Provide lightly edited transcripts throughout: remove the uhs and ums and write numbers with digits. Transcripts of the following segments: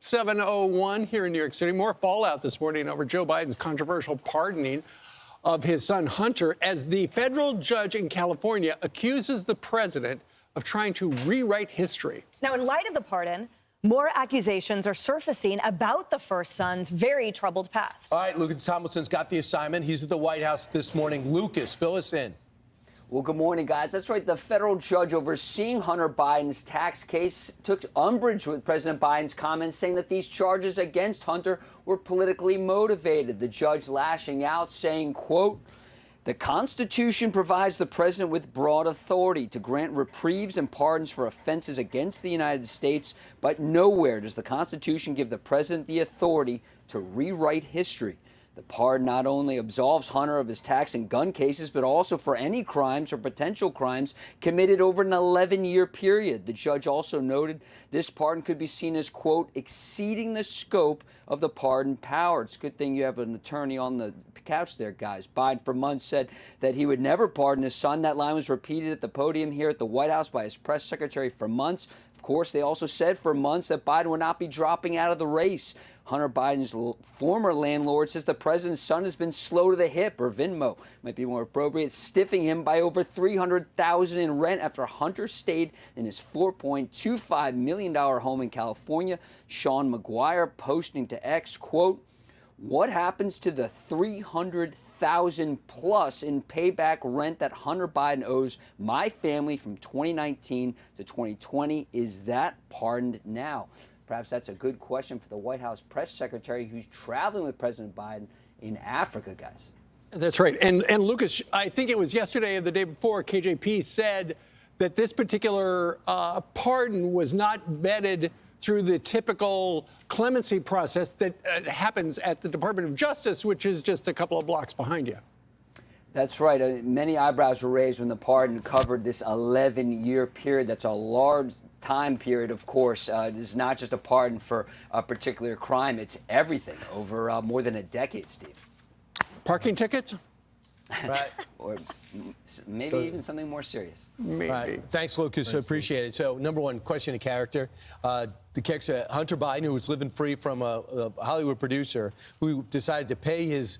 7:01 here in New York City. More fallout this morning over Joe Biden's controversial pardoning of his son Hunter as the federal judge in California accuses the president of trying to rewrite history. Now, in light of the pardon, more accusations are surfacing about the first son's very troubled past. All right, Lucas Tomlinson's got the assignment. He's at the White House this morning. Lucas, fill us in. Well, good morning, guys. That's right. The federal judge overseeing Hunter Biden's tax case took umbrage with President Biden's comments, saying that these charges against Hunter were politically motivated. The judge lashing out, saying, quote, "The Constitution provides the president with broad authority to grant reprieves and pardons for offenses against the United States, but nowhere does the Constitution give the president the authority to rewrite history. The pardon not only absolves Hunter of his tax and gun cases, but also for any crimes or potential crimes committed over an 11-year period." The judge also noted this pardon could be seen as, quote, "exceeding the scope of the pardon power." It's a good thing you have an attorney on the couch there, guys. Biden for months said that he would never pardon his son. That line was repeated at the podium here at the White House by his press secretary for months. Of course, they also said for months that Biden would not be dropping out of the race. Hunter Biden's former landlord says the president's son has been slow to the hip, or Venmo might be more appropriate, stiffing him by over $300,000 in rent after Hunter stayed in his $4.25 million home in California. Sean McGuire posting to X, quote, "What happens to the $300,000 plus in payback rent that Hunter Biden owes my family from 2019 to 2020? Is that pardoned now?" Perhaps that's a good question for the White House press secretary who's traveling with President Biden in Africa, guys. That's right. And Lucas, I think it was yesterday or the day before, KJP said that this particular pardon was not vetted through the typical clemency process that happens at the Department of Justice, which is just a couple of blocks behind you. That's right. Many eyebrows were raised when the pardon covered this 11-year period. That's a large time period, of course. This is not just a pardon for a particular crime. It's everything over more than a decade, Steve. Parking tickets? Right. Or maybe even something more serious. Maybe. Right. Thanks, Lucas. Appreciate it. So, number one, question of character. The character, Hunter Biden, who was living free from a Hollywood producer who decided to pay his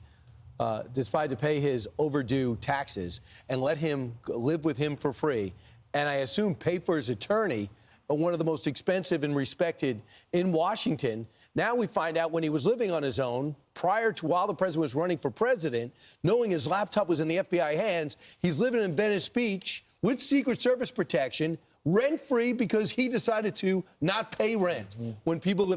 overdue taxes and let him live with him for free, and I assume pay for his attorney, one of the most expensive and respected in Washington. Now we find out when he was living on his own, while the president was running for president, knowing his laptop was in the FBI hands, he's living in Venice Beach with Secret Service protection, rent-free because he decided to not pay rent. When people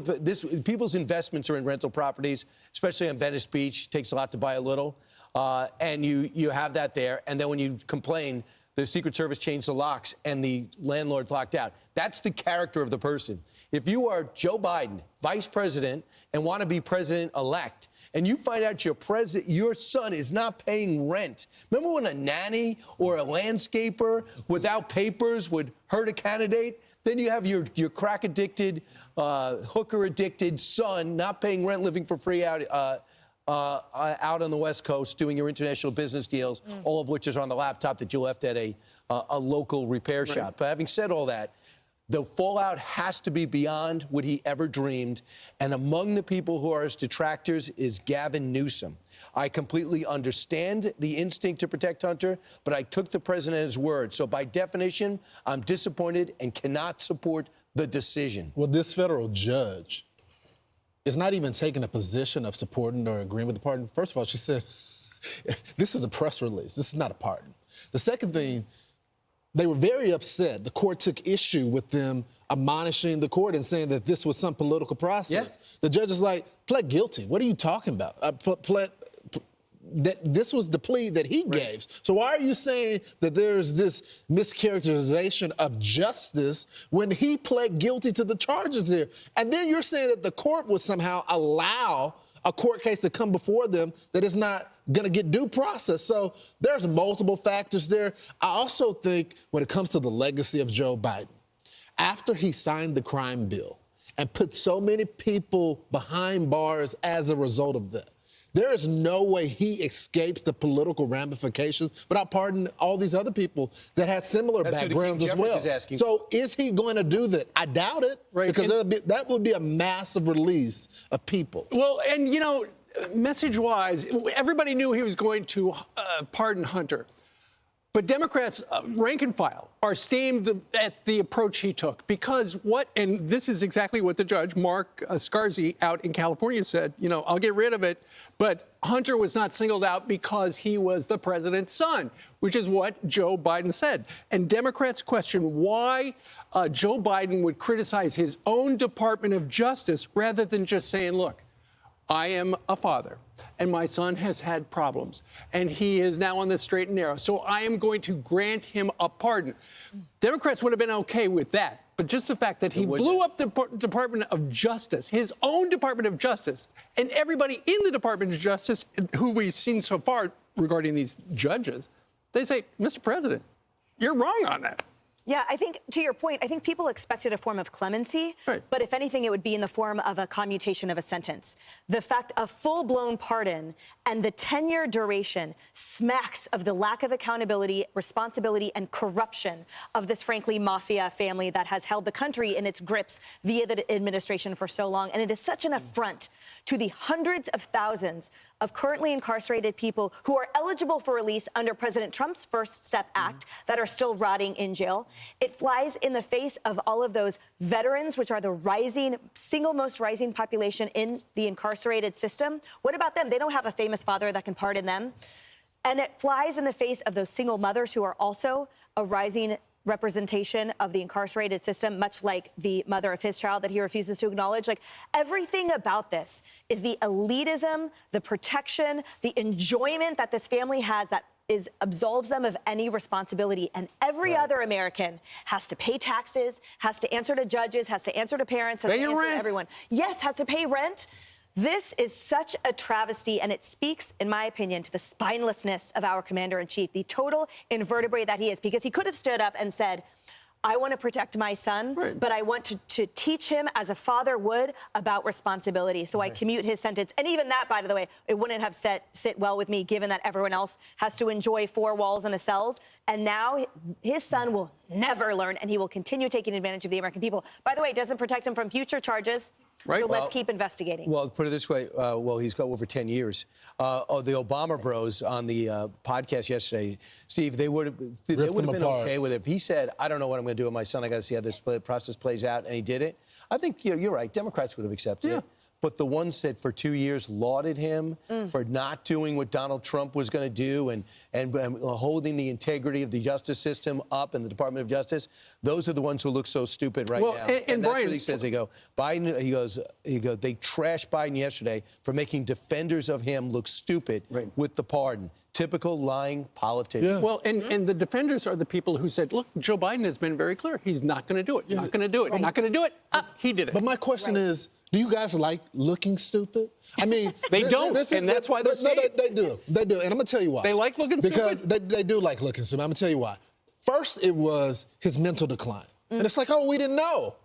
people's investments are in rental properties, especially on Venice Beach, takes a lot to buy a little, and you have that there. And then when you complain, the Secret Service changed the locks and the landlord's locked out. That's the character of the person. If you are Joe Biden, vice president, and want to be president-elect, and you find out your son is not paying rent. Remember when a nanny or a landscaper without papers would hurt a candidate? Then you have your crack-addicted, hooker-addicted son not paying rent, living for free out on the West Coast, doing your international business deals, all of which is on the laptop that you left at a local repair shop. But having said all that, the fallout has to be beyond what he ever dreamed. And among the people who are his detractors is Gavin Newsom. I completely understand the instinct to protect Hunter, but I took the president at his word. So by definition, I'm disappointed and cannot support the decision. Well, this federal judge is not even taking a position of supporting or agreeing with the pardon. First of all, she said, this is a press release. This is not a pardon. The second thing, they were very upset. The court took issue with them admonishing the court and saying that this was some political process. Yeah. The judge is like, pled guilty. What are you talking about? That this was the plea that he gave. So why are you saying that there's this mischaracterization of justice when he pled guilty to the charges here? And then you're saying that the court would somehow allow a court case to come before them that is not going to get due process. So there's multiple factors there. I also think when it comes to the legacy of Joe Biden, after he signed the crime bill and put so many people behind bars as a result of that, There is no way he escapes the political ramifications without pardoning all these other people that had similar backgrounds as well. So is he going to do that? I doubt it, because that would be a massive release of people. Well, and, you know, message-wise, everybody knew he was going to pardon Hunter. But Democrats, rank and file, are stained at the approach he took, because and this is exactly what the judge, Mark Scarzi, out in California said, you know, I'll get rid of it, but Hunter was not singled out because he was the president's son, which is what Joe Biden said. And Democrats question why Joe Biden would criticize his own Department of Justice rather than just saying, look, I am a father, and my son has had problems, and he is now on the straight and narrow, so I am going to grant him a pardon. Democrats would have been okay with that, but just the fact that he blew up the Department of Justice, his own Department of Justice, and everybody in the Department of Justice who we've seen so far regarding these judges, they say, Mr. President, you're wrong on that. Yeah, I think, to your point, I think people expected a form of clemency, but if anything, it would be in the form of a commutation of a sentence. The fact of full-blown pardon and the 10-year duration smacks of the lack of accountability, responsibility, and corruption of this, frankly, mafia family that has held the country in its grips via the administration for so long. And it is such an affront to the hundreds of thousands of currently incarcerated people who are eligible for release under President Trump's First Step Act that are still rotting in jail. It flies in the face of all of those veterans, which are the single most rising population in the incarcerated system. What about them? They don't have a famous father that can pardon them. And it flies in the face of those single mothers who are also a rising representation of the incarcerated system, much like the mother of his child that he refuses to acknowledge. Like, everything about this is the elitism, the protection, the enjoyment that this family has that absolves them of any responsibility. And every other American has to pay taxes, has to answer to judges, has to answer to parents, has to answer to everyone. Yes, has to pay rent. This is such a travesty, and it speaks, in my opinion, to the spinelessness of our commander-in-chief, the total invertebrate that he is, because he could have stood up and said, I want to protect my son, but I want to teach him, as a father would, about responsibility. So I commute his sentence. And even that, by the way, it wouldn't have sit well with me, given that everyone else has to enjoy 4 walls and a cells. And now his son will never learn, and he will continue taking advantage of the American people. By the way, it doesn't protect him from future charges. So let's keep investigating. Well, put it this way. He's got over 10 years. The Obama bros on the podcast yesterday, Steve, they would have been okay with it. If he said, I don't know what I'm going to do with my son, I got to see how this process plays out, and he did it, I think you're right. Democrats would have accepted it. But the ones that for 2 years lauded him for not doing what Donald Trump was going to do and holding the integrity of the justice system up in the Department of Justice, those are the ones who look so stupid right now. And that's Brian, what he says. They go, Biden, he goes, they trashed Biden yesterday for making defenders of him look stupid with the pardon. Typical lying politician. Yeah. Well, and the defenders are the people who said, look, Joe Biden has been very clear. He's not going to do it. Not going to do it. Not going to do it. He did it. But my question is, do you guys like looking stupid? I mean, they don't, and that's why they're saying they do. They do, and I'm going to tell you why. They like looking stupid? Because they do like looking stupid. I'm going to tell you why. First, it was his mental decline. And it's like, oh, we didn't know.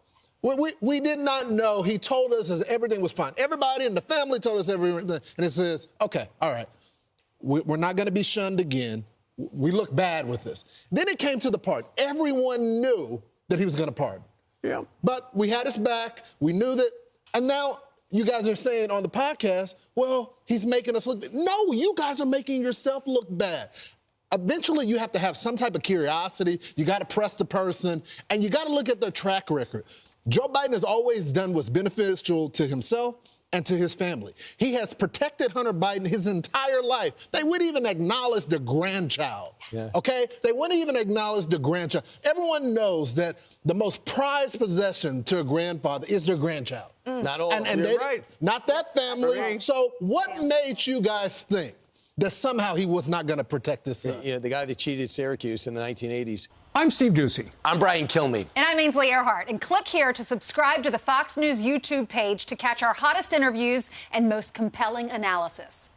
We did not know. He told us everything was fine. Everybody in the family told us everything. And it says, okay, all right, we're not going to be shunned again. We look bad with this. Then it came to the part. Everyone knew that he was going to pardon. Yeah. But we had his back. We knew that. And now you guys are saying on the podcast, well, he's making us look bad. No, you guys are making yourself look bad. Eventually, you have to have some type of curiosity. You got to press the person, and you got to look at their track record. Joe Biden has always done what's beneficial to himself and to his family. He has protected Hunter Biden his entire life. They wouldn't even acknowledge the grandchild, okay? They wouldn't even acknowledge the grandchild. Everyone knows that the most prized possession to a grandfather is their grandchild. Not all. And You're right. Not that family. So what made you guys think that somehow he was not going to protect his son? The guy that cheated Syracuse in the 1980s. I'm Steve Ducey. I'm Brian Kilmeade. And I'm Ainsley Earhart. And click here to subscribe to the Fox News YouTube page to catch our hottest interviews and most compelling analysis.